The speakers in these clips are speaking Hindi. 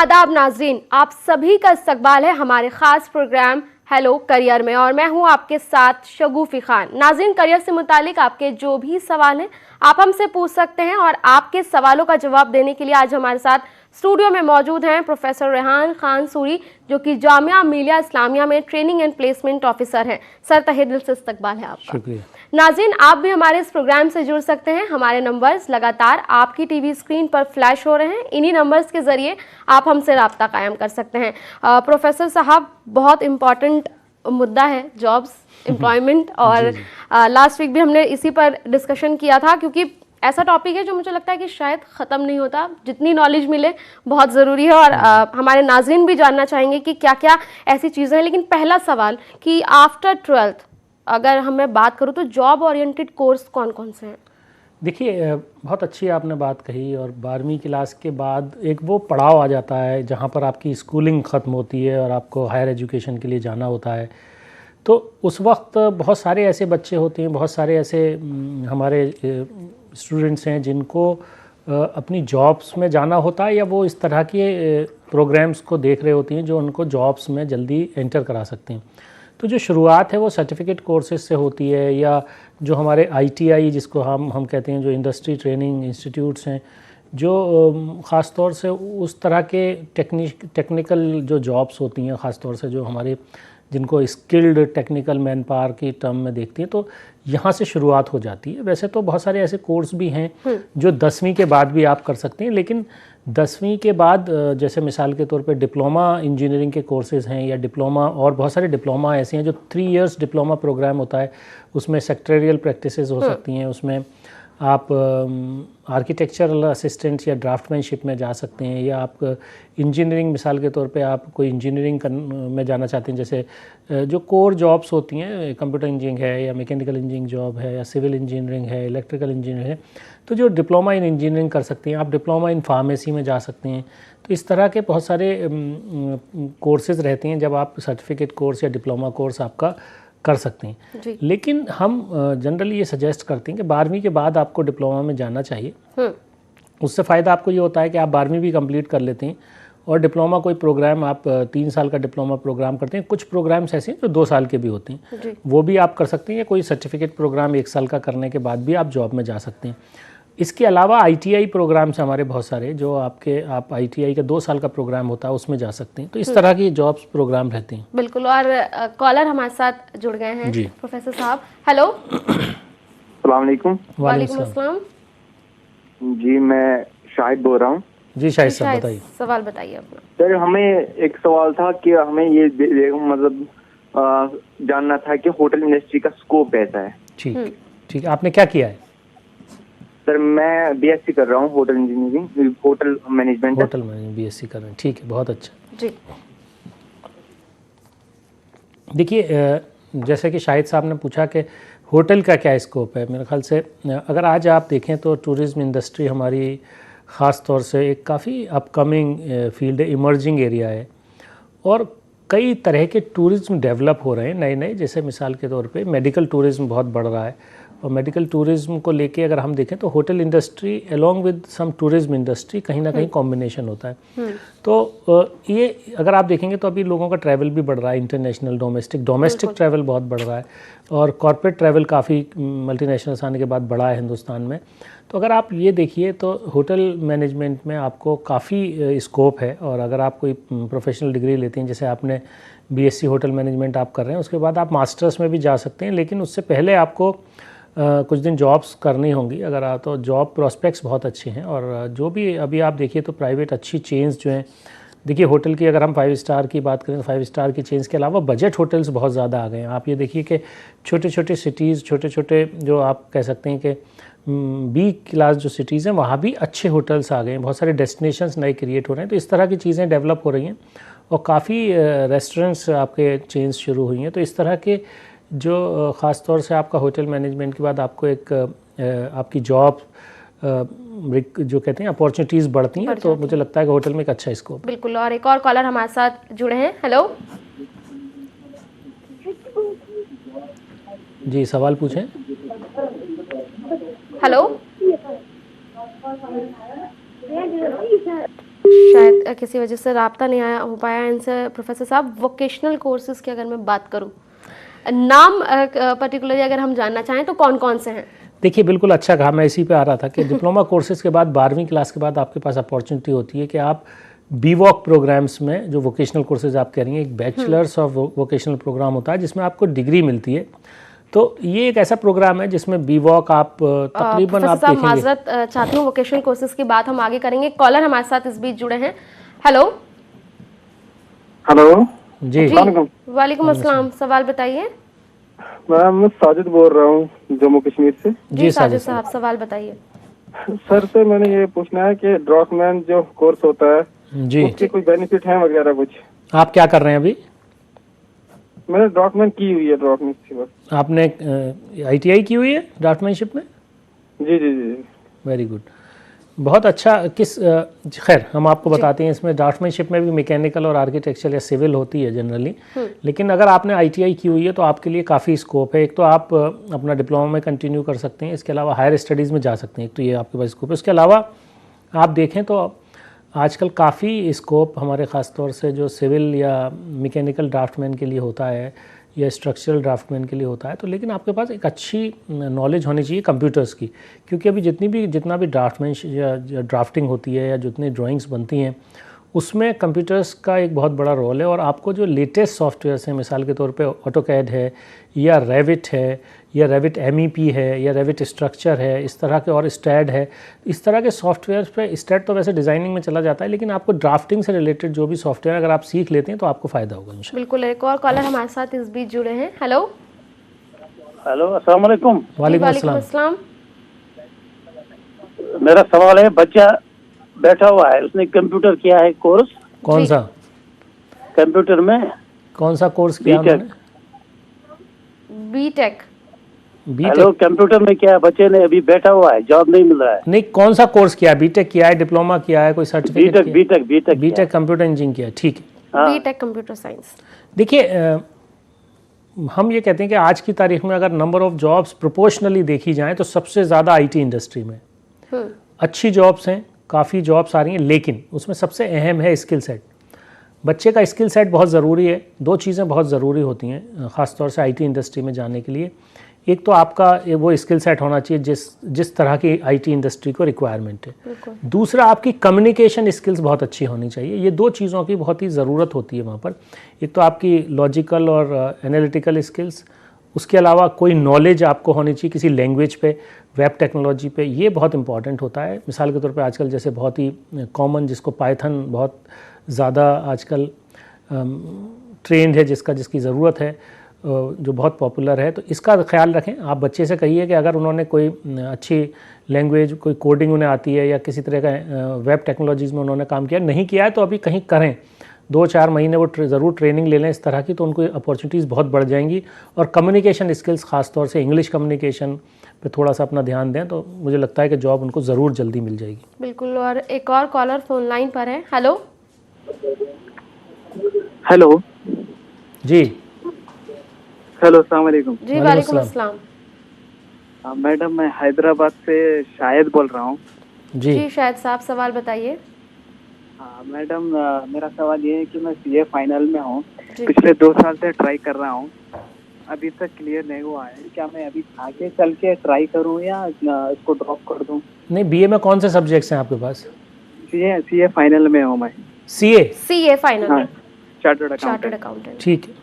आदाब नाजरीन, आप सभी का इस्तकबाल है हमारे ख़ास प्रोग्राम हेलो करियर में और मैं हूं आपके साथ शगुफ़ी खान। नाज़रीन, करियर से मुतालिक आपके जो भी सवाल हैं आप हमसे पूछ सकते हैं और आपके सवालों का जवाब देने के लिए आज हमारे साथ स्टूडियो में मौजूद हैं प्रोफेसर रेहान खान सूरी, जो कि जामिया मिलिया इस्लामिया में ट्रेनिंग एंड प्लेसमेंट ऑफिसर हैं। सर, तहे दिल से इस्तकबाल है आपका। शुक्रिया। नाज़रीन, आप भी हमारे इस प्रोग्राम से जुड़ सकते हैं। हमारे नंबर्स लगातार आपकी टीवी स्क्रीन पर फ्लैश हो रहे हैं। इन्हीं नंबर्स के ज़रिए आप हमसे रब्ता कायम कर सकते हैं। प्रोफेसर साहब, बहुत इम्पॉर्टेंट मुद्दा है जॉब्स, एम्प्लॉयमेंट, और लास्ट वीक भी हमने इसी पर डिस्कशन किया था, क्योंकि ऐसा टॉपिक है जो मुझे लगता है कि शायद ख़त्म नहीं होता। जितनी नॉलेज मिले बहुत ज़रूरी है और हमारे नाज़रीन भी जानना चाहेंगे कि क्या क्या ऐसी चीज़ें हैं। लेकिन पहला सवाल कि आफ्टर 12th अगर मैं बात करूँ तो जॉब ओरिएंटेड कोर्स कौन कौन से हैं? देखिए, बहुत अच्छी आपने बात कही। और 12वीं क्लास के बाद एक वो पड़ाव आ जाता है जहाँ पर आपकी स्कूलिंग ख़त्म होती है और आपको हायर एजुकेशन के लिए जाना होता है। तो उस वक्त बहुत सारे ऐसे बच्चे होते हैं, बहुत सारे ऐसे हमारे स्टूडेंट्स हैं जिनको अपनी जॉब्स में जाना होता है, या वो इस तरह के प्रोग्राम्स को देख रहे होती हैं जो उनको जॉब्स में जल्दी एंटर करा सकते हैं। तो जो शुरुआत है वो सर्टिफिकेट कोर्सेज से होती है, या जो हमारे ITI जिसको हम कहते हैं, जो इंडस्ट्री ट्रेनिंग इंस्टीट्यूट्स हैं, जो ख़ास तौर से उस तरह के टेक्निकल जो जॉब्स होती हैं, ख़ास तौर से जो हमारे जिनको स्किल्ड टेक्निकल मैन पावर की टर्म में देखती हैं, तो यहाँ से शुरुआत हो जाती है। वैसे तो बहुत सारे ऐसे कोर्स भी हैं जो 10वीं के बाद भी आप कर सकते हैं, लेकिन 10वीं के बाद जैसे मिसाल के तौर पे डिप्लोमा इंजीनियरिंग के कोर्सेज़ हैं, या डिप्लोमा, और बहुत सारे डिप्लोमा ऐसे हैं जो 3 इयर्स डिप्लोमा प्रोग्राम होता है। उसमें सेक्टोरियल प्रैक्टिसेस हो सकती हैं, उसमें आप आर्किटेक्चरल असिस्टेंट या ड्राफ्टमैनशिप में जा सकते हैं, या आप इंजीनियरिंग, मिसाल के तौर पे आप कोई इंजीनियरिंग में जाना चाहते हैं, जैसे जो कोर जॉब्स होती हैं, कंप्यूटर इंजीनियरिंग है, या मैकेनिकल इंजीनियरिंग जॉब है, या सिविल इंजीनियरिंग है, इलेक्ट्रिकल इंजीनियरिंग है, तो जो डिप्लोमा इन इंजीनियरिंग कर सकते हैं। आप डिप्लोमा इन फार्मेसी में जा सकते हैं। तो इस तरह के बहुत सारे कोर्सेज़ रहते हैं जब आप सर्टिफिकेट कोर्स या डिप्लोमा कोर्स आपका कर सकते हैं। लेकिन हम जनरली ये सजेस्ट करते हैं कि 12वीं के बाद आपको डिप्लोमा में जाना चाहिए। उससे फ़ायदा आपको ये होता है कि आप 12वीं भी कंप्लीट कर लेते हैं, और डिप्लोमा कोई प्रोग्राम आप 3 साल का डिप्लोमा प्रोग्राम करते हैं। कुछ प्रोग्राम्स ऐसे हैं जो 2 साल के भी होते हैं, वो भी आप कर सकते हैं, या कोई सर्टिफिकेट प्रोग्राम 1 साल का करने के बाद भी आप जॉब में जा सकते हैं। इसके अलावा ITI प्रोग्राम्स हमारे बहुत सारे, जो आप ITI का 2 साल का प्रोग्राम होता है, उसमें जा सकते हैं। तो इस तरह की जॉब्स प्रोग्राम रहते हैं। बिल्कुल। और कॉलर हमारे साथ जुड़ गए हैं जी। प्रोफेसर साहब, हेलो। अस्सलाम वालेकुम। वालेकुम अस्सलाम। जी, मैं शाहिद बोल रहा हूँ। जी शाहिद साहब, बताइए। सवाल बताइए अपना। सर, हमें एक सवाल था कि हमें ये मतलब जानना था कि होटल इंडस्ट्री का स्कोप कैसा है। ठीक। आपने क्या किया है? सर, मैं BSc कर रहा हूँ, hotel engineering, hotel management BSc कर रहे हैं। ठीक है, बहुत अच्छा जी। देखिए, जैसे कि शाहिद साहब ने पूछा कि होटल का क्या स्कोप है, मेरे ख्याल से अगर आज आप देखें तो टूरिज़्म इंडस्ट्री हमारी ख़ास तौर से एक काफ़ी अपकमिंग फील्ड है, इमर्जिंग एरिया है, और कई तरह के टूरिज़्म डेवलप हो रहे हैं नए। जैसे मिसाल के तौर पे मेडिकल टूरिज़्म बहुत बढ़ रहा है, और मेडिकल टूरिज़्म को लेके अगर हम देखें तो hotel industry along with some tourism industry कहीं ना कहीं कॉम्बिनेशन होता है। तो ये अगर आप देखेंगे तो अभी लोगों का ट्रैवल भी बढ़ रहा है, इंटरनेशनल, डोमेस्टिक ट्रैवल बहुत बढ़ रहा है, और कॉर्पोरेट ट्रैवल काफ़ी मल्टीनेशनल्स आने के बाद बढ़ा है हिंदुस्तान में। तो अगर आप ये देखिए तो होटल मैनेजमेंट में आपको काफ़ी स्कोप है। और अगर आप कोई प्रोफेशनल डिग्री लेते हैं, जैसे आपने BSc होटल मैनेजमेंट आप कर रहे हैं, उसके बाद आप मास्टर्स में भी जा सकते हैं, लेकिन उससे पहले आपको कुछ दिन जॉब्स करनी होंगी। अगर आप, तो जॉब प्रॉस्पेक्ट्स बहुत अच्छे हैं, और जो भी अभी आप देखिए तो प्राइवेट अच्छी चेन्स जो हैं, देखिए होटल की अगर हम 5 स्टार की बात करें तो 5 स्टार की चेन्स के अलावा बजट होटल्स बहुत ज़्यादा आ गए हैं। आप ये देखिए कि छोटे छोटे सिटीज़, छोटे जो आप कह सकते हैं कि B क्लास जो सिटीज़ हैं, वहाँ भी अच्छे होटल्स आ गए हैं, बहुत सारे डेस्टिनेशंस नए क्रिएट हो रहे हैं। तो इस तरह की चीज़ें डेवलप हो रही हैं, और काफ़ी रेस्टोरेंट्स आपके चेन्स शुरू हुई हैं। तो इस तरह के जो ख़ास तौर से आपका होटल मैनेजमेंट के बाद आपको एक आपकी जॉब जो कहते हैं अपॉर्चुनिटीज़ बढ़ती हैं, तो मुझे लगता है कि होटल में एक अच्छा स्कोप। बिल्कुल। और एक और कॉलर हमारे साथ जुड़े हैं। हेलो जी, सवाल पूछें। हेलो शायद किसी वजह से राब्ता नहीं आया हो पाया इनसे। प्रोफेसर साहब, वोकेशनल कोर्सेज की अगर मैं बात करूं, नाम पर्टिकुलरली अगर हम जानना चाहें तो कौन कौन से हैं? देखिए, बिल्कुल अच्छा कहा, मैं इसी पे आ रहा था कि डिप्लोमा कोर्सेज के बाद 12वीं क्लास के बाद आपके पास अपॉर्चुनिटी होती है कि आप बीवॉक प्रोग्राम्स में, जो वोकेशनल कोर्सेज आप कह रही हैं, एक बैचलर्स ऑफ वोकेशनल प्रोग्राम होता है जिसमें आपको डिग्री मिलती है। तो ये एक ऐसा प्रोग्राम है जिसमें बीवॉक आप तकरीबन आप देखेंगे। माजरत चाहती हूँ, वोकेशनल कोर्सेज की बात हम आगे करेंगे। कॉलर हमारे साथ इस बीच जुड़े हैं। हेलो हेलो जी, वालेकुम अस्सलाम, सवाल बताइए। मैं साजिद बोल रहा हूँ जम्मू कश्मीर से। जी साजिद साहब, सवाल बताइए। सर से मैंने ये पूछना है कि ड्रॉपमैन जो कोर्स होता है जी, उसके कोई बेनिफिट है वगैरह कुछ? आप क्या कर रहे हैं अभी? मैंने ड्रॉपमैन की हुई है, ड्रॉपमैन की बस। आपने ITI की हुई है ड्राफ्टमैनशिप में? जी जी जी। वेरी गुड, बहुत अच्छा। खैर, हम आपको बताते हैं, इसमें ड्राफ्टमैनशिप में भी मैकेनिकल और आर्किटेक्चरल या सिविल होती है जनरली, लेकिन अगर आपने ITI की हुई है तो आपके लिए काफ़ी स्कोप है। एक तो आप अपना डिप्लोमा में कंटिन्यू कर सकते हैं, इसके अलावा हायर स्टडीज़ में जा सकते हैं, एक तो ये आपके पास स्कोप है। उसके अलावा आप देखें तो आजकल काफ़ी स्कोप हमारे ख़ास तौर से जो सिविल या मैकेनिकल ड्राफ्टमैन के लिए होता है या स्ट्रक्चरल ड्राफ्टमैन के लिए होता है, तो लेकिन आपके पास एक अच्छी नॉलेज होनी चाहिए कंप्यूटर्स की, क्योंकि अभी जितना भी ड्राफ्टमैन या ड्राफ्टिंग होती है या जितनी ड्राइंग्स बनती हैं उसमें कंप्यूटर्स का एक बहुत बड़ा रोल है। और आपको जो लेटेस्ट सॉफ्टवेयर्स हैं, मिसाल के तौर पे ऑटोकैड है या रेविट है या रेविट MEP है या रेविट स्ट्रक्चर है, इस तरह के, और स्टैड है, इस तरह के सॉफ्टवेयर्स पे, स्टैड तो वैसे डिज़ाइनिंग में चला जाता है, लेकिन आपको ड्राफ्टिंग से रिलेटेड जो भी सॉफ्टवेयर अगर आप सीख लेते हैं तो आपको फ़ायदा होगा इंशाल्लाह। बिल्कुल, एक और कॉलर हमारे साथ इस बीच जुड़े हैं। हेलो हेलो, अस्सलाम वालेकुम। वालेकुम वालेकुम अस्सलाम। अस्सलाम। मेरा सवाल है, बच्चा बैठा हुआ है, उसने कंप्यूटर किया है कोर्स। कौन सा कंप्यूटर में कौन सा कोर्स किया बीटेक। उन्होंने? बीटेक। हेलो, कंप्यूटर में किया है, बच्चे ने अभी बैठा हुआ है, जॉब नहीं मिल रहा है। नहीं, कौन सा कोर्स किया है? बीटेक किया है, डिप्लोमा किया है, कोई सर्टिफिकेट बीटेक किया है? BTech BTech BTech computer engineering किया है, ठीक है। हाँ। BTech computer science. देखिए, हम ये कहते हैं कि आज की तारीख में अगर नंबर ऑफ जॉब्स प्रोपोर्शनली देखी जाएं तो सबसे ज़्यादा IT इंडस्ट्री में अच्छी जॉब्स हैं, काफ़ी जॉब्स आ रही हैं, लेकिन उसमें सबसे अहम है स्किल सेट। बच्चे का स्किल सेट बहुत ज़रूरी है। दो चीज़ें बहुत ज़रूरी होती हैं ख़ास तौर से IT इंडस्ट्री में जाने के लिए। एक तो आपका वो स्किल सेट होना चाहिए जिस तरह की IT इंडस्ट्री को रिक्वायरमेंट है। दूसरा, आपकी कम्युनिकेशन स्किल्स बहुत अच्छी होनी चाहिए। ये दो चीज़ों की बहुत ही ज़रूरत होती है वहाँ पर। एक तो आपकी लॉजिकल और एनालिटिकल स्किल्स, उसके अलावा कोई नॉलेज आपको होनी चाहिए किसी लैंग्वेज पे, वेब टेक्नोलॉजी पे, ये बहुत इंपॉर्टेंट होता है। मिसाल के तौर पे आजकल जैसे बहुत ही कॉमन, जिसको पाइथन बहुत ज़्यादा आजकल ट्रेंड है, जिसकी ज़रूरत है, जो बहुत पॉपुलर है, तो इसका ख्याल रखें। आप बच्चे से कहिए कि अगर उन्होंने कोई अच्छी लैंग्वेज, कोई कोडिंग उन्हें आती है या किसी तरह का वेब टेक्नोलॉजीज़ में उन्होंने काम किया, नहीं किया है तो अभी कहीं करें, 2-4 महीने वो ज़रूर ट्रेनिंग ले लें इस तरह की, तो उनको अपॉर्चुनिटीज़ बहुत बढ़ जाएंगी। और कम्युनिकेशन स्किल्स, ख़ास तौर से इंग्लिश कम्युनिकेशन पे थोड़ा सा अपना ध्यान दें, तो मुझे लगता है कि जॉब उनको ज़रूर जल्दी मिल जाएगी। बिल्कुल। और एक और कॉलर फोन लाइन पर है। हेलो हेलो जी, हेलो, अस्सलाम वालेकुम। जी, वालेकुम अस्सलाम। मैडम, मैं हैदराबाद से शायद बोल रहा हूँ। जी शायद साहब, सवाल बताइए। हाँ मैडम, मेरा सवाल ये है कि मैं CA फाइनल में हूँ, पिछले 2 साल से ट्राई कर रहा हूँ, अभी तक क्लियर नहीं हुआ है। क्या मैं अभी आगे चल के ट्राई करूँ या इसको ड्रॉप कर दूँ? नहीं, BA में कौन से सब्जेक्ट्स हैं आपके पास? CA फाइनल में हूँ मैं। CA फाइनल में, चार्टर्ड अकाउंटेंट। ठीक है।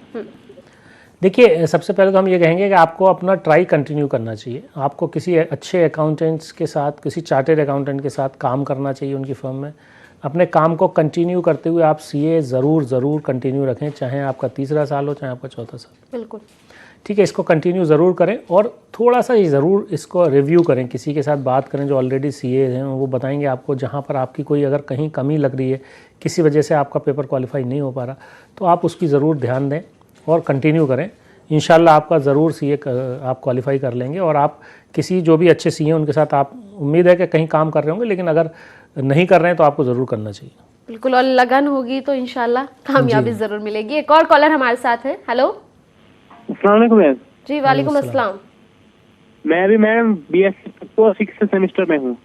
देखिए, सबसे पहले तो हम ये कहेंगे कि आपको अपना ट्राई कंटिन्यू करना चाहिए। आपको किसी अच्छे अकाउंटेंट्स के साथ, किसी चार्टर्ड अकाउंटेंट के साथ काम करना चाहिए उनकी फर्म में। अपने काम को कंटिन्यू करते हुए आप CA ज़रूर कंटिन्यू रखें, चाहे आपका 3रा साल हो, चाहे आपका 4था साल। बिल्कुल, ठीक है, इसको कंटिन्यू ज़रूर करें और थोड़ा सा ही ज़रूर इसको रिव्यू करें, किसी के साथ बात करें जो ऑलरेडी CA हैं, वो बताएंगे आपको जहाँ पर आपकी कोई अगर कहीं कमी लग रही है, किसी वजह से आपका पेपर क्वालिफाई नहीं हो पा रहा, तो आप उसकी ज़रूर ध्यान दें और कंटिन्यू करें। इंशाल्लाह आपका ज़रूर CA आप क्वालिफाई कर लेंगे। और आप किसी जो भी अच्छे CA उनके साथ, आप उम्मीद है कि कहीं काम कर रहे होंगे, लेकिन अगर नहीं कर रहे हैं तो आपको ज़रूर करना चाहिए। बिल्कुल, और लगन होगी तो इंशाल्लाह कामयाबी ज़रूर मिलेगी। एक और कॉलर हमारे साथ है। हेलो अस्सलाम वालेकुम मैम। जी, वालेकुम अस्सलाम। मैं अभी मैम BSc 6th सेमेस्टर में हूँ।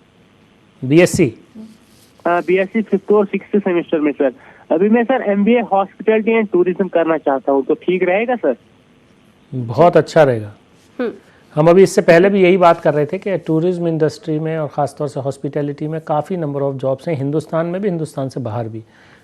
BSc? बीएससी 5th और 6th सेमेस्टर में सर। अभी मैं sir MBA hospitality and tourism करना चाहता हूँ, तो ठीक रहेगा सर? बहुत अच्छा रहेगा। हम अभी इससे पहले भी यही बात कर रहे थे कि टूरिज्म इंडस्ट्री में और ख़ासतौर से हॉस्पिटैलिटी में काफ़ी नंबर ऑफ़ जॉब्स हैं, हिंदुस्तान में भी, हिंदुस्तान से बाहर भी।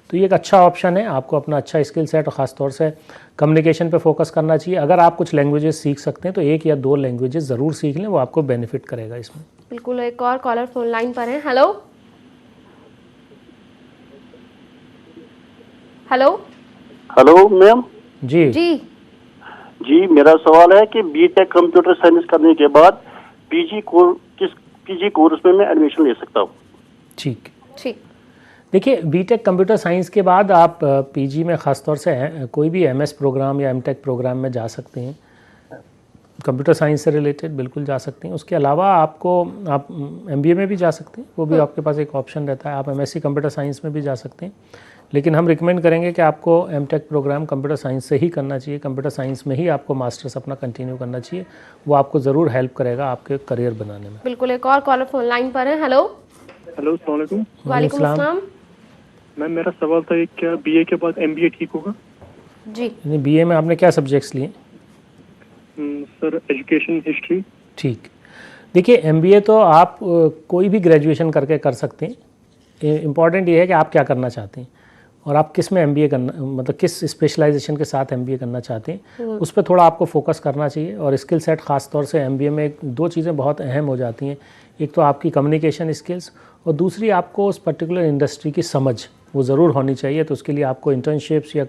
तो ये एक अच्छा ऑप्शन है। आपको अपना अच्छा स्किल सेट और ख़ासतौर से कम्युनिकेशन पे फोकस करना चाहिए। अगर आप कुछ लैंग्वेजेस सीख सकते हैं तो 1 या 2 लैंग्वेजेस ज़रूर सीख लें, वो आपको बेनिफिट करेगा इसमें। बिल्कुल। एक और कॉलर फोन लाइन पर है। Hello hello ma'am. जी जी, मेरा सवाल है कि बीटेक कंप्यूटर साइंस करने के बाद पीजी कोर्स में मैं एडमिशन ले सकता हूँ? ठीक। देखिए, बीटेक कंप्यूटर साइंस के बाद आप पीजी में ख़ासतौर से कोई भी एमएस प्रोग्राम या एमटेक प्रोग्राम में जा सकते हैं। कंप्यूटर साइंस से रिलेटेड बिल्कुल जा सकते हैं। उसके अलावा आप एमबीए में भी जा सकते हैं, वो भी आपके पास एक ऑप्शन रहता है। आप एमएससी कंप्यूटर साइंस में भी जा सकते हैं, लेकिन हम रिकमेंड करेंगे कि आपको एमटेक प्रोग्राम कंप्यूटर साइंस से ही करना चाहिए। कंप्यूटर साइंस में ही आपको मास्टर्स अपना कंटिन्यू करना चाहिए, वो आपको ज़रूर हेल्प करेगा आपके करियर बनाने में। बिल्कुल। एक और कॉलर फोन लाइन पर है। हेलो अस्सलाम वालेकुम। वालेकुम अस्सलाम। मैम मेरा सवाल था कि क्या बीए के बाद एमबीए ठीक होगा? जी। बीए में आपने क्या सब्जेक्ट्स लिए? Sir education history. ठीक। देखिए, एमबीए तो आप कोई भी ग्रेजुएशन करके कर सकते हैं। इम्पॉर्टेंट ये है कि आप क्या करना चाहते हैं और आप किस में एमबीए करना, मतलब किस स्पेशलाइजेशन के साथ एमबीए करना चाहते हैं, उस पर थोड़ा आपको फोकस करना चाहिए। और स्किल सेट ख़ास तौर से एमबीए में 2 चीज़ें बहुत अहम हो जाती हैं। एक तो आपकी कम्युनिकेशन स्किल्स और दूसरी आपको उस पर्टिकुलर इंडस्ट्री की समझ वो ज़रूर होनी चाहिए। तो उसके लिए आपको इंटर्नशिप्स या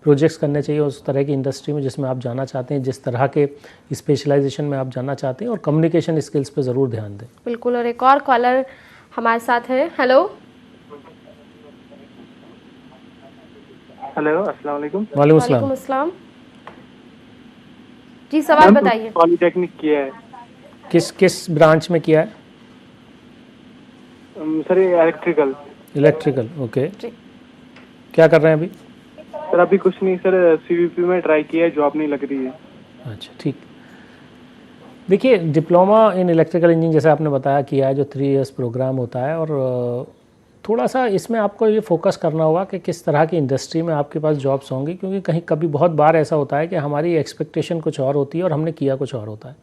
प्रोजेक्ट्स करने चाहिए उस तरह की इंडस्ट्री में जिसमें आप जाना चाहते हैं, जिस तरह के स्पेशलाइजेशन में आप जाना चाहते हैं, और कम्युनिकेशन स्किल्स पे ज़रूर ध्यान दें। बिल्कुल। और एक और कॉलर हमारे साथ है। हेलो अस्सलाम वालेकुम। वालेकुम अस्सलाम। जी, सवाल बताइए। पॉलिटेक्निक किया है किस ब्रांच में किया है? Sir electrical. ओके। क्या कर रहे हैं अभी? सर अभी कुछ नहीं सर, सीवीपी में ट्राई किया है, जॉब नहीं लग रही है। अच्छा, ठीक। देखिए, डिप्लोमा इन इलेक्ट्रिकल इंजीनियरिंग जैसे आपने बताया किया है, जो 3 इयर्स प्रोग्राम होता है, और थोड़ा सा इसमें आपको ये फोकस करना होगा कि किस तरह की इंडस्ट्री में आपके पास जॉब्स होंगी, क्योंकि कभी बहुत बार ऐसा होता है कि हमारी एक्सपेक्टेशन कुछ और होती है और हमने किया कुछ और होता है।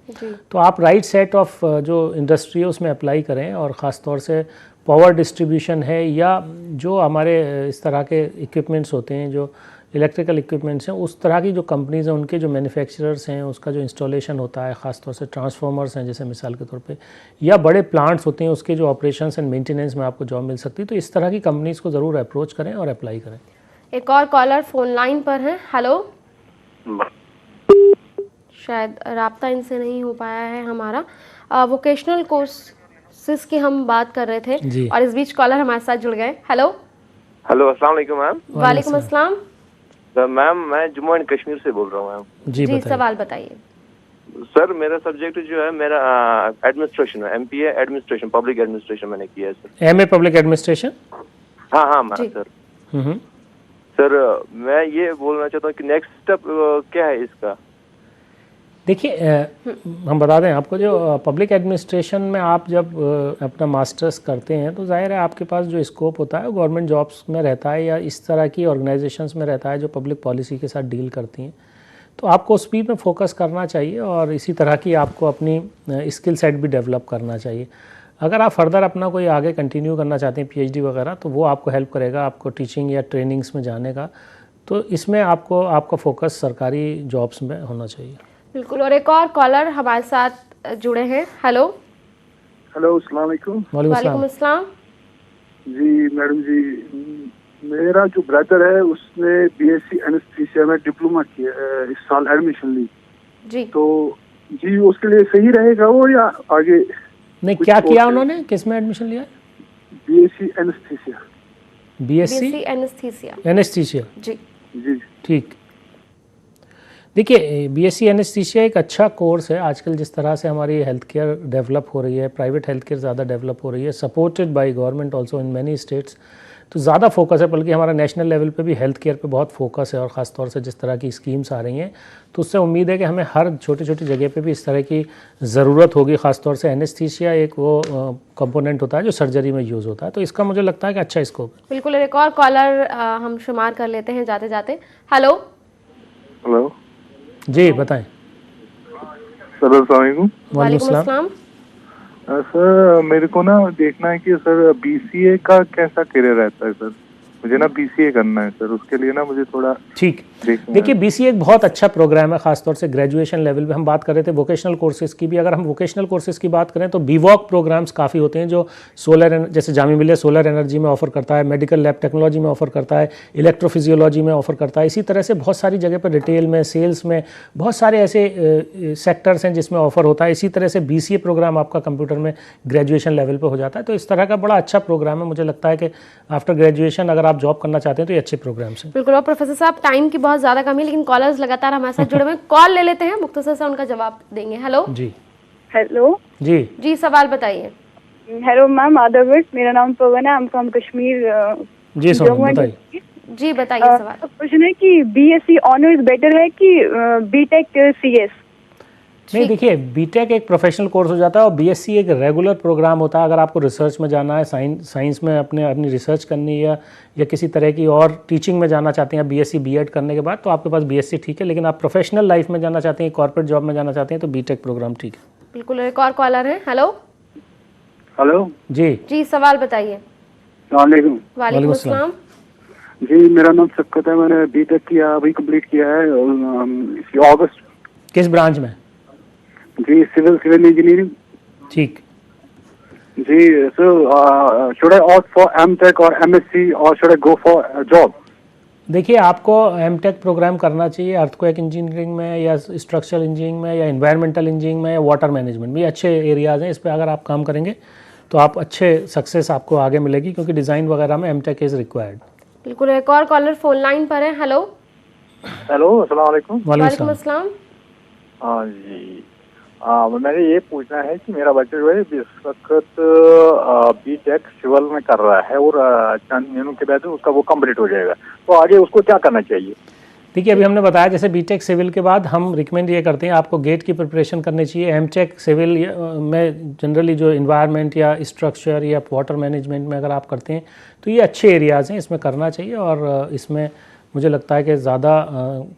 तो आप राइट सेट ऑफ जो इंडस्ट्री है उसमें अप्लाई करें, और ख़ास तौर से पावर डिस्ट्रीब्यूशन है या जो हमारे इस तरह के इक्विपमेंट्स होते हैं, जो इलेक्ट्रिकल इक्विपमेंट्स हैं, उस तरह की जो कंपनीज़ हैं उनके जो मैन्युफैक्चरर्स हैं उसका जो इंस्टॉलेशन होता है, ख़ासतौर से ट्रांसफार्मर्स हैं जैसे मिसाल के तौर पे, या बड़े प्लांट्स होते हैं उसके जो ऑपरेशंस एंड मेंटेनेंस में आपको जॉब मिल सकती है। तो इस तरह की कंपनीज़ को ज़रूर अप्रोच करें और अप्लाई करें। एक और कॉलर फोन लाइन पर है। हेलो शायद राब्ता इनसे नहीं हो पाया है हमारा। वोकेशनल कोर्सेज की हम बात कर रहे थे और इस बीच कॉलर हमारे साथ जुड़ गए। हेलो अस्सलाम वालेकुम मैम। वालेकुम अस्सलाम। मैम मैं जम्मू एंड कश्मीर से बोल रहा हूँ मैम। जी सवाल बताइए। सर मेरा सब्जेक्ट जो है मेरा एडमिनिस्ट्रेशन है, एमपीए एडमिनिस्ट्रेशन, पब्लिक एडमिनिस्ट्रेशन मैंने किया है सर। MA public administration? हाँ मैम सर। सर मैं ये बोलना चाहता हूँ कि नेक्स्ट स्टेप क्या है इसका? देखिए, हम बता दें आपको, जो पब्लिक एडमिनिस्ट्रेशन में आप जब अपना मास्टर्स करते हैं तो जाहिर है आपके पास जो स्कोप होता है वो गवर्नमेंट जॉब्स में रहता है या इस तरह की ऑर्गेनाइजेशंस में रहता है जो पब्लिक पॉलिसी के साथ डील करती हैं। तो आपको उस पर फोकस करना चाहिए और इसी तरह की आपको अपनी स्किल सेट भी डेवलप करना चाहिए। अगर आप फर्दर अपना कोई आगे कंटिन्यू करना चाहते हैं पीएचडी वगैरह, तो वो आपको हेल्प करेगा आपको टीचिंग या ट्रेनिंग्स में जाने का। तो इसमें आपका फोकस सरकारी जॉब्स में होना चाहिए। बिल्कुल। और एक और कॉलर हमारे साथ जुड़े हैं। हेलो अस्सलाम वालेकुम। वालेकुम अस्सलाम। जी मैडम जी, मेरा जो ब्रदर है उसने बीएससी एनेस्थीसिया में डिप्लोमा किया, इस साल एडमिशन ली जी। तो जी उसके लिए सही रहेगा वो या आगे? नहीं, क्या किया उन्होंने, किस में एडमिशन लिया? BSc anaesthesia. BSc anaesthesia. जी जी ठीक। देखिए, बीएससी एनेस्थीसिया एक अच्छा कोर्स है। आजकल जिस तरह से हमारी हेल्थ केयर डेवलप हो रही है, प्राइवेट हेल्थ केयर ज़्यादा डेवलप हो रही है, supported by government also in many states. तो ज़्यादा फोकस है, बल्कि हमारा नेशनल लेवल पे भी हेल्थ केयर पे बहुत फोकस है, और ख़ास तौर से जिस तरह की स्कीम्स आ रही हैं तो उससे उम्मीद है कि हमें हर छोटी छोटी जगह पे भी इस तरह की ज़रूरत होगी। ख़ास तौर से एनेस्थीसिया एक वो कंपोनेंट होता है जो सर्जरी में यूज़ होता है, तो इसका मुझे लगता है कि अच्छा स्कोप है। बिल्कुल, एक और कॉलर हम शुमार कर लेते हैं जाते जाते। हेलो हेलो जी, बताएं। सर, अस्सलाम वालेकुम। वालेकुम अस्सलाम। सर, मेरे को ना देखना है कि सर बीसीए का कैसा करियर रहता है सर। मुझे ना बीसीए करना है सर, उसके लिए ना मुझे थोड़ा ठीक। देखना है। देखिए, बीसीए एक बहुत अच्छा प्रोग्राम है, खासतौर से ग्रेजुएशन लेवल पे। हम बात कर रहे थे वोकेशनल कोर्सेज की भी। अगर हम वोकेशनल कोर्सेज की बात करें तो बीवॉक प्रोग्राम्स काफ़ी होते हैं जो जैसे जामिया मिलिया सोलर एनर्जी में ऑफर करता है, मेडिकल लैब टेक्नोलॉजी में ऑफर करता है, इलेक्ट्रोफिजियोलॉजी में ऑफर करता है। इसी तरह से बहुत सारी जगह पर रिटेल में, सेल्स में बहुत सारे ऐसे सेक्टर्स हैं जिसमें ऑफर होता है। इसी तरह से बीसीए प्रोग्राम आपका कंप्यूटर में ग्रेजुएशन लेवल पर हो जाता है। तो इस तरह का बड़ा अच्छा प्रोग्राम है। मुझे लगता है कि आफ्टर ग्रेजुएशन अगर आप जॉब करना चाहते हैं तो ये अच्छे प्रोग्राम्स हैं। बिल्कुल। और प्रोफेसर साहब, टाइम की बहुत ज़्यादा कमी है, लेकिन कॉलर्स लगातार हमारे साथ जुड़े हुए हैं। कॉल ले लेते हैं, मुख्तसर से उनका जवाब देंगे। हेलो जी हेलो जी, सवाल बताइए। हेलो मैम, आदाब। मेरा नाम पवन है, आई एम फ्रॉम कश्मीर। जी सोनम, बताइए। जी बताइए सवाल। क्वेश्चन है कि बीएससी ऑनर्स बेटर है कि बीटेक सीएस? नहीं, देखिए, बीटेक एक प्रोफेशनल कोर्स हो जाता है और बीएससी एक रेगुलर प्रोग्राम होता है। अगर आपको रिसर्च में जाना है, साइंस में अपनी रिसर्च करनी है, या किसी तरह की और टीचिंग में जाना चाहते हैं बीएससी बीएड करने के बाद, तो आपके पास बीएससी ठीक है। लेकिन आप प्रोफेशनल लाइफ में जाना चाहते हैं, कॉर्पोरेट जॉब में जाना चाहते हैं, तो बीटेक प्रोग्राम ठीक है। बिल्कुल। एक और कॉलर है। हेलो हेलो जी, सवाल बताइए। वालेकुम। वालेकुम अस्सलाम। जी, मेरा नाम शक्कत है। मैंने बीटेक किया, अभी कंप्लीट किया है अगस्त। किस ब्रांच में? जी, सिविल इंजीनियरिंग। ठीक। जी, so should I opt for MTech और एमएससी और should I go for job? देखिए, आपको एमटेक प्रोग्राम करना चाहिए अर्थक्वेक इंजीनियरिंग में, या स्ट्रक्चरल इंजीनियरिंग में, या एनवायरमेंटल इंजीनियरिंग में, या वाटर मैनेजमेंट में। ये अच्छे एरियाज़ हैं। इस पर अगर आप काम करेंगे तो आप अच्छे सक्सेस आपको आगे मिलेगी, क्योंकि डिज़ाइन वगैरह में एमटेक इज़ रिक्वायर्ड। बिल्कुल। एक और कॉलर फोन लाइन पर है। हेलो अस्सलाम वालेकुम। वालेकुम अस्सलाम। हाँ जी, मैंने ये पूछना है कि मेरा बच्चा जो है इस वक्त बीटेक सिविल में कर रहा है और चंद महीनों के बाद उसका वो कंप्लीट हो जाएगा, तो आगे उसको क्या करना चाहिए? देखिए, अभी हमने बताया जैसे बीटेक सिविल के बाद हम रिकमेंड ये करते हैं आपको गेट की प्रिपरेशन करनी चाहिए। एमटेक सिविल में जनरली जो इन्वायरमेंट या स्ट्रक्चर या वाटर मैनेजमेंट में अगर आप करते हैं तो ये अच्छे एरियाज़ हैं, इसमें करना चाहिए। और इसमें मुझे लगता है कि ज़्यादा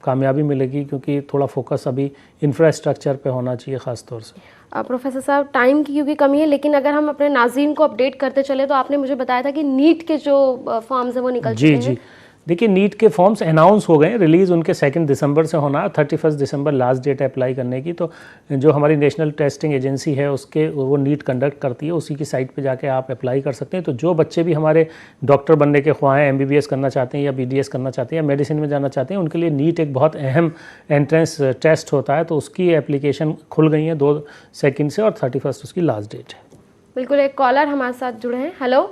कामयाबी मिलेगी, क्योंकि थोड़ा फोकस अभी इंफ्रास्ट्रक्चर पे होना चाहिए ख़ास तौर से। प्रोफेसर साहब, टाइम की क्योंकि कमी है, लेकिन अगर हम अपने नाज़रीन को अपडेट करते चले तो आपने मुझे बताया था कि नीट के जो फॉर्म्स हैं वो निकल चुके हैं। जी, देखिए, नीट के फॉर्म्स अनाउंस हो गए, रिलीज़ उनके 2 दिसंबर से होना है। 31 दिसंबर लास्ट डेट है अप्लाई करने की। तो जो हमारी नेशनल टेस्टिंग एजेंसी है उसके वो नीट कंडक्ट करती है, उसी की साइट पे जाके आप अप्लाई कर सकते हैं। तो जो बच्चे भी हमारे डॉक्टर बनने के ख्वाह हैं, एमबीबीएस करना चाहते हैं या बीडीएस करना चाहते हैं या मेडिसिन में जाना चाहते हैं, उनके लिए नीट एक बहुत अहम एंट्रेंस टेस्ट होता है। तो उसकी एप्लीकेशन खुल गई है 2 सेकेंड से, और 31 उसकी लास्ट डेट है। बिल्कुल। एक कॉलर हमारे साथ जुड़े हैं। हेलो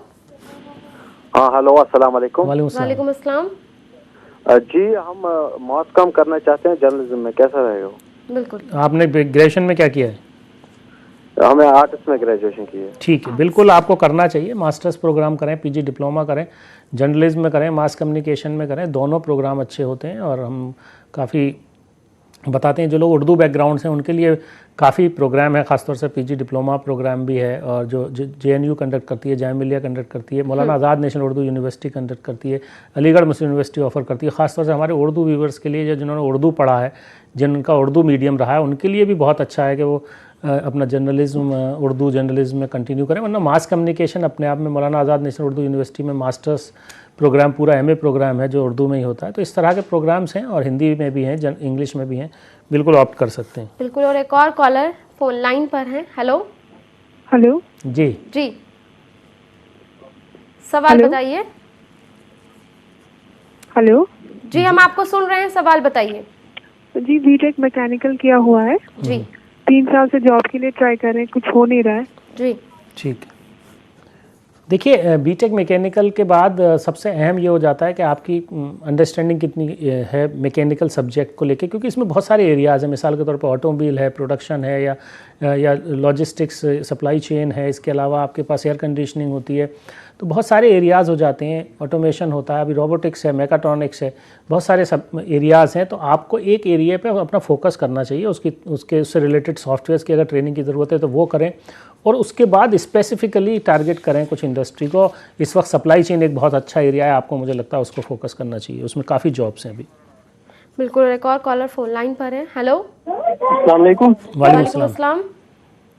हाँ, हेलो, अस्सलाम वालेकुम। वालेकुम अस्सलाम। जी, हम मास कॉम करना चाहते हैं जर्नलिज्म में, कैसा रहेगा? बिल्कुल। आपने ग्रेजुएशन में क्या किया है? हमें आर्ट्स में ग्रेजुएशन की है। ठीक है, बिल्कुल आपको करना चाहिए। मास्टर्स प्रोग्राम करें, पीजी डिप्लोमा करें, जर्नलिज्म में करें, मास कम्युनिकेशन में करें। दोनों प्रोग्राम अच्छे होते हैं और हम काफ़ी बताते हैं। जो लोग उर्दू बैकग्राउंड से उनके लिए काफ़ी प्रोग्राम है, ख़ासतौर से पीजी डिप्लोमा प्रोग्राम भी है। और जो जेएनयू कंडक्ट करती है, जामिया मिलिया कंडक्ट करती है, मौलाना आज़ाद नेशनल उर्दू यूनिवर्सिटी कंडक्ट करती है, अलीगढ़ मुस्लिम यूनिवर्सिटी ऑफर करती है। ख़ासतौर से हमारे उर्दू व्यूवर्स के लिए, जिन्होंने उर्दू पढ़ा है, जिनका उर्दू मीडियम रहा है, उनके लिए भी बहुत अच्छा है कि वो अपना जर्नलिज्म, उर्दू जर्नलिज्म में कंटिन्यू करें। वरना मास कम्युनिकेशन अपने आप में मौलाना आज़ाद नेशनल उर्दू यूनिवर्सिटी में मास्टर्स प्रोग्राम पूरा एमए प्रोग्राम है जो उर्दू में ही होता है। तो इस तरह के प्रोग्राम्स हैं और हिंदी में भी हैं, इंग्लिश में भी हैं, बिल्कुल ऑप्ट कर सकते हैं। बिल्कुल। और एक और कॉलर फोन लाइन पर है। हेलो हेलो जी, सवाल बताइए। हेलो जी, हम आपको सुन रहे हैं, सवाल बताइए। जी, बीटेक मैकेनिकल किया हुआ है जी। 3 साल से जॉब के लिए ट्राई कर रहे हैं, कुछ हो नहीं रहा है। जी, ठीक है। देखिए बीटेक मैकेनिकल के बाद सबसे अहम ये हो जाता है कि आपकी अंडरस्टैंडिंग कितनी है मैकेनिकल सब्जेक्ट को लेके, क्योंकि इसमें बहुत सारे एरियाज़ हैं। मिसाल के तौर पे ऑटोमोबाइल है, प्रोडक्शन है, या लॉजिस्टिक्स सप्लाई चेन है, इसके अलावा आपके पास एयर कंडीशनिंग होती है। तो बहुत सारे एरियाज़ हो जाते हैं, ऑटोमेशन होता है, अभी रोबोटिक्स है, मैकाट्रॉनिक्स है, बहुत सारे सब एरियाज़ हैं। तो आपको एक एरिया पे अपना फोकस करना चाहिए, उससे रिलेटेड सॉफ्टवेयर्स की अगर ट्रेनिंग की ज़रूरत है तो वो करें, और उसके बाद स्पेसिफिकली टारगेट करें कुछ इंडस्ट्री को। इस वक्त सप्लाई चेन एक बहुत अच्छा एरिया है, आपको मुझे लगता है उसको फोकस करना चाहिए, उसमें काफ़ी जॉब्स हैं अभी। बिल्कुल, एक और कॉलर फोन लाइन पर है। हेलो, अस्सलाम वालेकुम। वालेकुम अस्सलाम।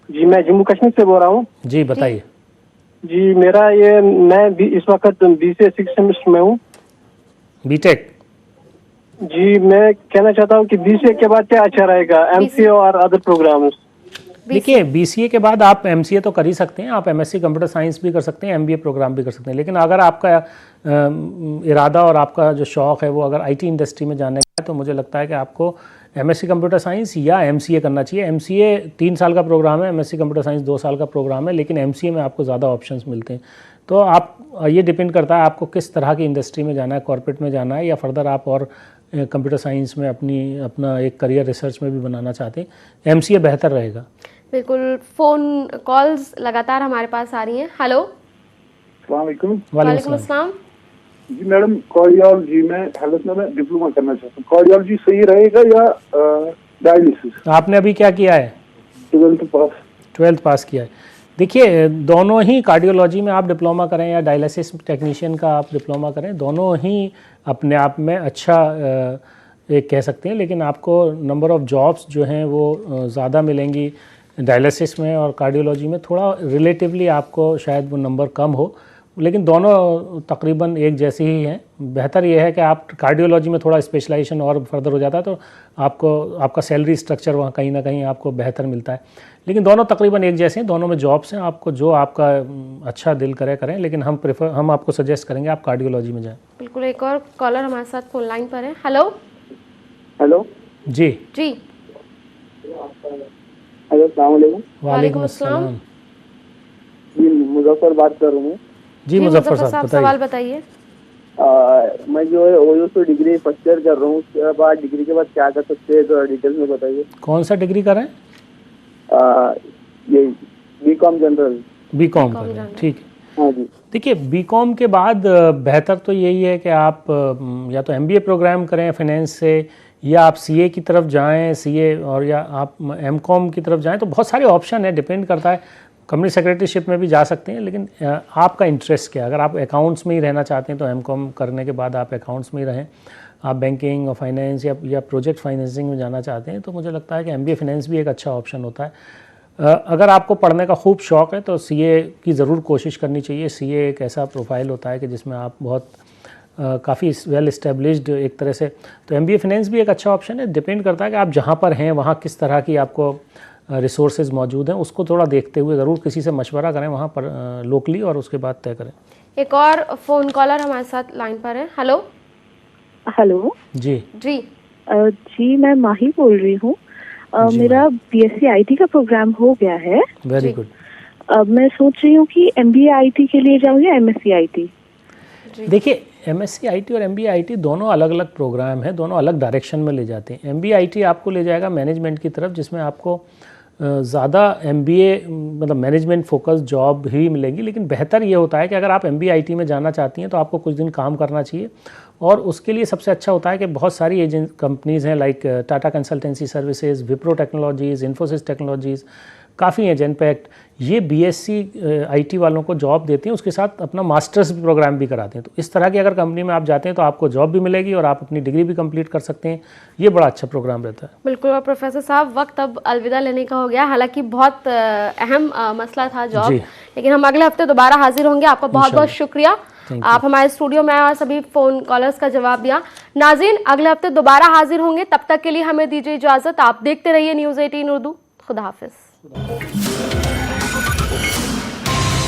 जी, मैं जम्मू कश्मीर से बोल रहा हूँ। जी बताइए। जी, मैं भी इस वक्त BCA 6 सेमेस्टर में हूँ। बीटेक। जी, मैं कहना चाहता हूँ कि BCA के बाद क्या अच्छा रहेगा, MCA और अदर प्रोग्राम्स? देखिए BCA के बाद आप MCA तो कर ही सकते हैं, आप MSc कंप्यूटर साइंस भी कर सकते हैं, MBA प्रोग्राम भी कर सकते हैं। लेकिन अगर आपका इरादा और आपका जो शौक़ है वो अगर IT इंडस्ट्री में जाने का है, तो मुझे लगता है कि आपको MSc कंप्यूटर साइंस या MCA करना चाहिए। MCA 3 साल का प्रोग्राम है, MSc कंप्यूटर साइंस 2 साल का प्रोग्राम है, लेकिन MCA में आपको ज़्यादा ऑप्शंस मिलते हैं। तो आप ये डिपेंड करता है आपको किस तरह की इंडस्ट्री में जाना है, कॉर्पोरेट में जाना है, या फर्दर आप और कंप्यूटर साइंस में अपना एक करियर रिसर्च में भी बनाना चाहते हैं, MCA बेहतर रहेगा। बिल्कुल, फ़ोन कॉल्स लगातार हमारे पास आ रही हैं। हेलो, वालेकुम। वालेकुम अस्सलाम। जी मैडम, कार्डियोलॉजी में हेल्थ में डिप्लोमा करना चाहता हूँ। कार्डियोलॉजी सही रहेगा या डायलिसिस? आपने अभी क्या किया है? 12th पास किया है। देखिए दोनों ही, कार्डियोलॉजी में आप डिप्लोमा करें या डायलिसिस टेक्नीशियन का आप डिप्लोमा करें, दोनों ही अपने आप में अच्छा एक कह सकते हैं, लेकिन आपको नंबर ऑफ़ जॉब्स जो हैं वो ज़्यादा मिलेंगी डायलिसिस में, और कार्डियोलॉजी में थोड़ा रिलेटिवली आपको शायद वो नंबर कम हो, लेकिन दोनों तकरीबन एक जैसे ही हैं। बेहतर ये है कि आप कार्डियोलॉजी में थोड़ा स्पेशलाइजेशन और फर्दर हो जाता है, तो आपका सैलरी स्ट्रक्चर वहाँ कहीं ना कहीं आपको बेहतर मिलता है। लेकिन दोनों तकरीबन एक जैसे हैं, दोनों में जॉब्स हैं, आपको जो आपका अच्छा दिल करे करें, लेकिन हम आपको सजेस्ट करेंगे आप कार्डियोलॉजी में जाएँ। बिल्कुल, एक और कॉलर हमारे साथ फोन लाइन पर है। हेलो। हेलो। जी जी। हेलो, अस्सलाम वालेकुम। वालेकुम अस्सलाम। जी, मुजफ्फर बात कर रहा हूँ। जी मुजफ्फर साहब सवाल बताइए। मैं जो है OYO से डिग्री फर्स्ट ईयर कर रहा हूँ, उसके बाद डिग्री के बाद क्या कर सकते हैं, तो डिटेल्स में बताइए। कौन सा डिग्री कर रहे हैं? ये BCom जनरल। BCom कर रहे हैं, ठीक है। हाँ जी। देखिए BCom के बाद बेहतर तो यही है कि आप या तो MBA प्रोग्राम करें फाइनेंस से, या आप CA की तरफ जाएं, CA, और या आप MCom की तरफ जाएं। तो बहुत सारे ऑप्शन है, डिपेंड करता है। कंपनी सेक्रेटरीशिप में भी जा सकते हैं, लेकिन आपका इंटरेस्ट क्या है। अगर आप अकाउंट्स में ही रहना चाहते हैं तो MCom करने के बाद आप अकाउंट्स में ही रहें। आप बैंकिंग और फाइनेंस या प्रोजेक्ट फाइनेंसिंग में जाना चाहते हैं तो मुझे लगता है कि MBA फाइनेंस भी एक अच्छा ऑप्शन होता है। अगर आपको पढ़ने का खूब शौक़ है तो CA की ज़रूर कोशिश करनी चाहिए। CA एक ऐसा प्रोफाइल होता है कि जिसमें आप बहुत काफ़ी वेल इस्टेब्लिश्ड एक तरह से, तो MBA फाइनेंस भी एक अच्छा ऑप्शन है। डिपेंड करता है कि आप जहाँ पर हैं वहाँ किस तरह की आपको रिसोर्सेज मौजूद हैं, उसको थोड़ा देखते हुए ज़रूर किसी से मशवरा करें वहाँ पर लोकली, और उसके बाद तय करें। एक और फ़ोन कॉलर हमारे साथ लाइन पर है। हेलो। हेलो। जी। जी, मैं माही बोल रही हूँ। मेरा BSc IT का प्रोग्राम हो गया है। Very good. अब मैं सोच रही हूँ कि MBA IT के लिए जाऊँ या MSc IT। देखिए MSc IT और MBA IT दोनों अलग अलग प्रोग्राम हैं, दोनों अलग डायरेक्शन में ले जाते हैं। MBA IT आपको ले जाएगा मैनेजमेंट की तरफ, जिसमें आपको ज़्यादा MBA मतलब मैनेजमेंट फोकस जॉब ही मिलेगी। लेकिन बेहतर ये होता है कि अगर आप MBA IT में जाना चाहती हैं तो आपको कुछ दिन काम करना चाहिए, और उसके लिए सबसे अच्छा होता है कि बहुत सारी एजेंट कंपनीज़ हैं, like Tata consultancy services, Wipro technologies, Infosys technologies, काफ़ी हैं, जेनपैक्ट, ये BSc IT वालों को जॉब देती हैं, उसके साथ अपना मास्टर्स प्रोग्राम भी कराते हैं। तो इस तरह की अगर कंपनी में आप जाते हैं तो आपको जॉब भी मिलेगी और आप अपनी डिग्री भी कंप्लीट कर सकते हैं। ये बड़ा अच्छा प्रोग्राम रहता है। बिल्कुल। और प्रोफेसर साहब, वक्त अब अलविदा लेने का हो गया। हालांकि बहुत अहम मसला था जॉब, लेकिन हम अगले हफ्ते दोबारा हाजिर होंगे। आपका बहुत बहुत शुक्रिया, आप हमारे स्टूडियो में आए और सभी फ़ोन कॉलर्स का जवाब दिया। नाज़रीन, अगले हफ्ते दोबारा हाजिर होंगे, तब तक के लिए हमें दीजिए इजाज़त। आप देखते रहिए News 18 उर्दू। खुदा हाफिज़।